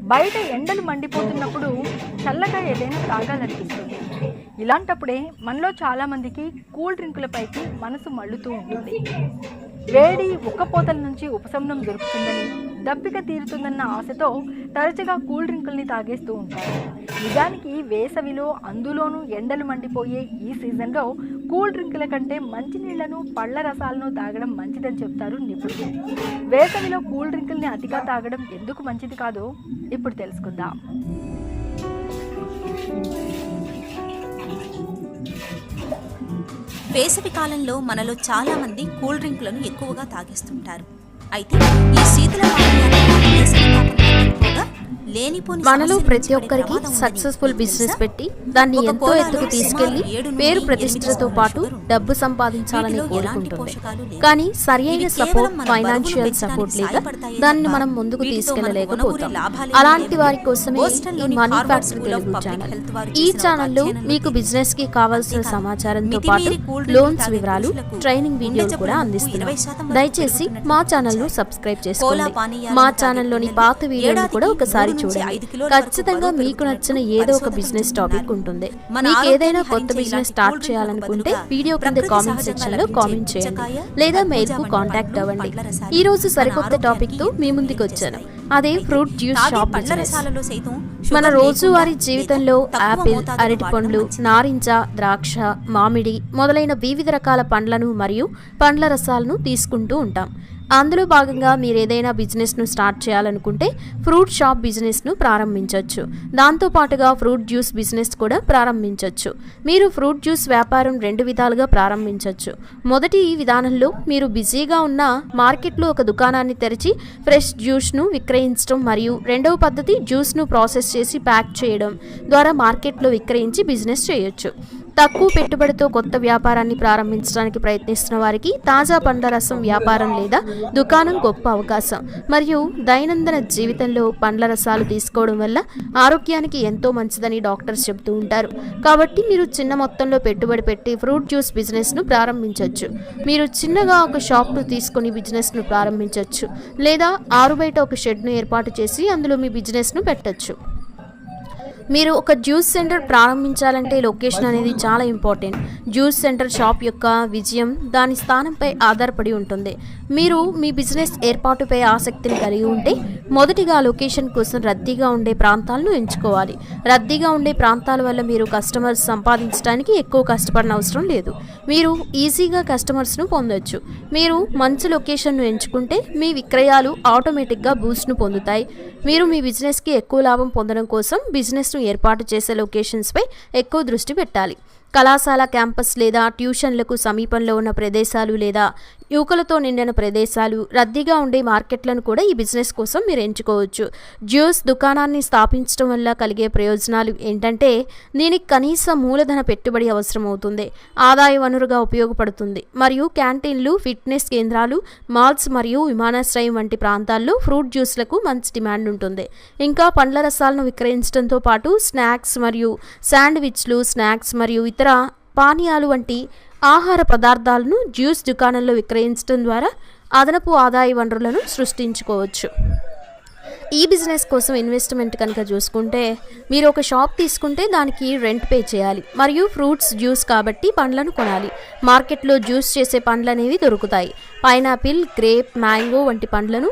బయట ఎండలు మండిపోతున్నప్పుడు చల్లగా ఏదైనా తాగాలనిపిస్తుంది. ఇలాంటప్పుడే మనలో చాలామందికి కూల్ డ్రింకులపైకి మనసు మళ్ళుతూ ఉంటుంది. వేడి ఉక్కపోతల నుంచి ఉపశమనం దొరుకుతుందని, దప్పిక తీరుతుందన్న ఆశతో తరచుగా కూల్ డ్రింకుల్ని తాగేస్తూ ఉంటారు. నిజానికి వేసవిలో, అందులోనూ ఎండలు మండిపోయే ఈ సీజన్లో కూల్ డ్రింకుల కంటే మంచినీళ్లను, పళ్ళ రసాలను తాగడం మంచిదని చెప్తారు నిపుణులు. వేసవిలో కూల్ డ్రింకుల్ని అతిగా తాగడం ఎందుకు మంచిది కాదో ఇప్పుడు తెలుసుకుందాం. వేసవి కాలంలో మనలో చాలా మంది కూల్ డ్రింకులను ఎక్కువగా తాగేస్తుంటారు. అయితే ఈ శీతల మనలో ప్రతి ఒక్కరికి సక్సెస్ఫుల్ బిజినెస్ పెట్టి దాన్ని ఎంతో ఎత్తుకు తీసుకెళ్లి పేరు ప్రతిష్టతో పాటు డబ్బు సంపాదించాలని కోరుకుంటుంది. కానీ సరియైన సపోర్ట్, ఫైనాన్షియల్ సపోర్ట్ లేక దాన్ని మనం ముందుకు తీసుకెళ్లలేకపోతాం. అలాంటి వారి కోసమే ఈ మనీ ఫ్యాక్టరీ తెలుగు ఛానల్. ఈ ఛానల్లో మీకు బిజినెస్ కి కావాల్సిన సమాచారంతో పాటు లోన్స్ వివరాలు, ట్రైనింగ్ వీడియోలు కూడా అందిస్తున్నాం. దయచేసి మా ఛానల్ ను సబ్స్క్రైబ్ చేసుకోండి. మా ఛానల్లోని పాత వీడియోలు కూడా ఒకసారి చూడండి. ఖచ్చితంగా మీకు నచ్చిన ఏదో ఒక బిజినెస్ టాపిక్ ఉంటుంది. మీకు ఏదైనా కొత్త బిజినెస్ స్టార్ట్ చేయాలనుకుంటే వీడియో కింద కామెంట్ సెక్షన్ లో కామెంట్ చేయండి, లేదా మెయిల్ కు కాంటాక్ట్ అవ్వండి. ఈ రోజు సరికొత్త టాపిక్ తో మీ ముందుకు వచ్చాను. అదే ఫ్రూట్ జ్యూస్ షాప్ బిజినెస్. మన రోజువారీ జీవితంలో యాపిల్, అరటి పండ్లు, నారింజ, ద్రాక్ష, మామిడి మొదలైన వివిధ రకాల పండ్లను మరియు పండ్ల రసాలను తీసుకుంటూ ఉంటాం. అందులో భాగంగా మీరు ఏదైనా బిజినెస్ను స్టార్ట్ చేయాలనుకుంటే ఫ్రూట్ షాప్ బిజినెస్ను ప్రారంభించవచ్చు. దాంతోపాటుగా ఫ్రూట్ జ్యూస్ బిజినెస్ కూడా ప్రారంభించవచ్చు. మీరు ఫ్రూట్ జ్యూస్ వ్యాపారం 2 విధాలుగా ప్రారంభించవచ్చు. మొదటి విధానంలో మీరు బిజీగా ఉన్న మార్కెట్లో ఒక దుకాణాన్ని తెరిచి ఫ్రెష్ జ్యూస్ను విక్రయించడం, మరియు రెండవ పద్ధతి జ్యూస్ను ప్రాసెస్ చేసి ప్యాక్ చేయడం ద్వారా మార్కెట్లో విక్రయించి బిజినెస్ చేయొచ్చు. తక్కువ పెట్టుబడితో కొత్త వ్యాపారాన్ని ప్రారంభించడానికి ప్రయత్నిస్తున్న వారికి తాజా పండ్ల రసం వ్యాపారం లేదా దుకాణం గొప్ప అవకాశం. మరియు దైనందిన జీవితంలో పండ్ల రసాలు తీసుకోవడం వల్ల ఆరోగ్యానికి ఎంతో మంచిదని డాక్టర్స్ చెబుతూ ఉంటారు. కాబట్టి మీరు చిన్న మొత్తంలో పెట్టుబడి పెట్టి ఫ్రూట్ జ్యూస్ బిజినెస్ను ప్రారంభించవచ్చు. మీరు చిన్నగా ఒక షాప్ను తీసుకుని బిజినెస్ను ప్రారంభించవచ్చు, లేదా ఆరు బయట ఒక షెడ్ను ఏర్పాటు చేసి అందులో మీ బిజినెస్ను పెట్టచ్చు. మీరు ఒక జ్యూస్ సెంటర్ ప్రారంభించాలంటే లొకేషన్ అనేది చాలా ఇంపార్టెంట్. జ్యూస్ సెంటర్ షాప్ యొక్క విజయం దాని స్థానంపై ఆధారపడి ఉంటుంది. మీరు మీ బిజినెస్ ఏర్పాటుపై ఆసక్తిని కలిగి ఉంటే మొదటిగా లొకేషన్ కోసం రద్దీగా ఉండే ప్రాంతాలను ఎంచుకోవాలి. రద్దీగా ఉండే ప్రాంతాల వల్ల మీరు కస్టమర్స్ సంపాదించడానికి ఎక్కువ కష్టపడిన అవసరం లేదు. మీరు ఈజీగా కస్టమర్స్ను పొందొచ్చు. మీరు మంచి లొకేషన్ను ఎంచుకుంటే మీ విక్రయాలు ఆటోమేటిక్గా బూస్ట్ను పొందుతాయి. మీరు మీ బిజినెస్కి ఎక్కువ లాభం పొందడం కోసం బిజినెస్ను ఏర్పాటు చేసే లొకేషన్స్పై ఎక్కువ దృష్టి పెట్టాలి. కళాశాల క్యాంపస్ లేదా ట్యూషన్లకు సమీపంలో ఉన్న ప్రదేశాలు, లేదా యువకులతో నిండిన ప్రదేశాలు, రద్దీగా ఉండే మార్కెట్లను కూడా ఈ బిజినెస్ కోసం మీరు ఎంచుకోవచ్చు. జ్యూస్ దుకాణాన్ని స్థాపించడం వల్ల కలిగే ప్రయోజనాలు ఏంటంటే, దీనికి కనీస మూలధన పెట్టుబడి అవసరం అవుతుంది, ఆదాయ వనరుగా ఉపయోగపడుతుంది, మరియు క్యాంటీన్లు, ఫిట్నెస్ కేంద్రాలు, మాల్స్ మరియు విమానాశ్రయం వంటి ప్రాంతాల్లో ఫ్రూట్ జ్యూస్లకు మంచి డిమాండ్ ఉంటుంది. ఇంకా పండ్ల రసాలను విక్రయించడంతో పాటు స్నాక్స్ మరియు శాండ్విచ్లు, స్నాక్స్ మరియు ఇతర పానీయాలు వంటి ఆహార పదార్థాలను జ్యూస్ దుకాణంలో విక్రయించడం ద్వారా అదనపు ఆదాయ వనరులను సృష్టించుకోవచ్చు. ఈ బిజినెస్ కోసం ఇన్వెస్ట్మెంట్ కనుక చూసుకుంటే, మీరు ఒక షాప్ తీసుకుంటే దానికి రెంట్ పే చేయాలి, మరియు ఫ్రూట్స్ జ్యూస్ కాబట్టి పండ్లను కొనాలి. మార్కెట్లో జ్యూస్ చేసే పండ్లు అనేవి దొరుకుతాయి. పైనాపిల్, గ్రేప్, మ్యాంగో వంటి పండ్లను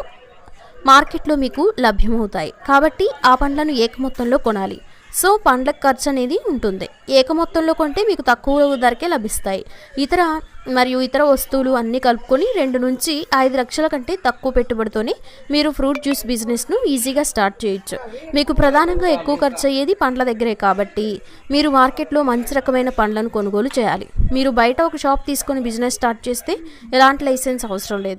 మార్కెట్లో మీకు లభ్యమవుతాయి. కాబట్టి ఆ పండ్లను ఏకమొత్తంలో కొనాలి. సో పండ్ల ఖర్చు అనేది ఉంటుంది. ఏకమొత్తంలో కొంటే మీకు తక్కువ ధరకే లభిస్తాయి. ఇతర వస్తువులు అన్నీ కలుపుకొని 2 నుంచి 5 లక్షల కంటే తక్కువ పెట్టుబడితోనే మీరు ఫ్రూట్ జ్యూస్ బిజినెస్ను ఈజీగా స్టార్ట్ చేయొచ్చు. మీకు ప్రధానంగా ఎక్కువ ఖర్చు అయ్యేది పండ్ల దగ్గరే కాబట్టి మీరు మార్కెట్లో మంచి రకమైన పండ్లను కొనుగోలు చేయాలి. మీరు బయట ఒక షాప్ తీసుకొని బిజినెస్ స్టార్ట్ చేస్తే ఎలాంటి లైసెన్స్ అవసరం లేదు.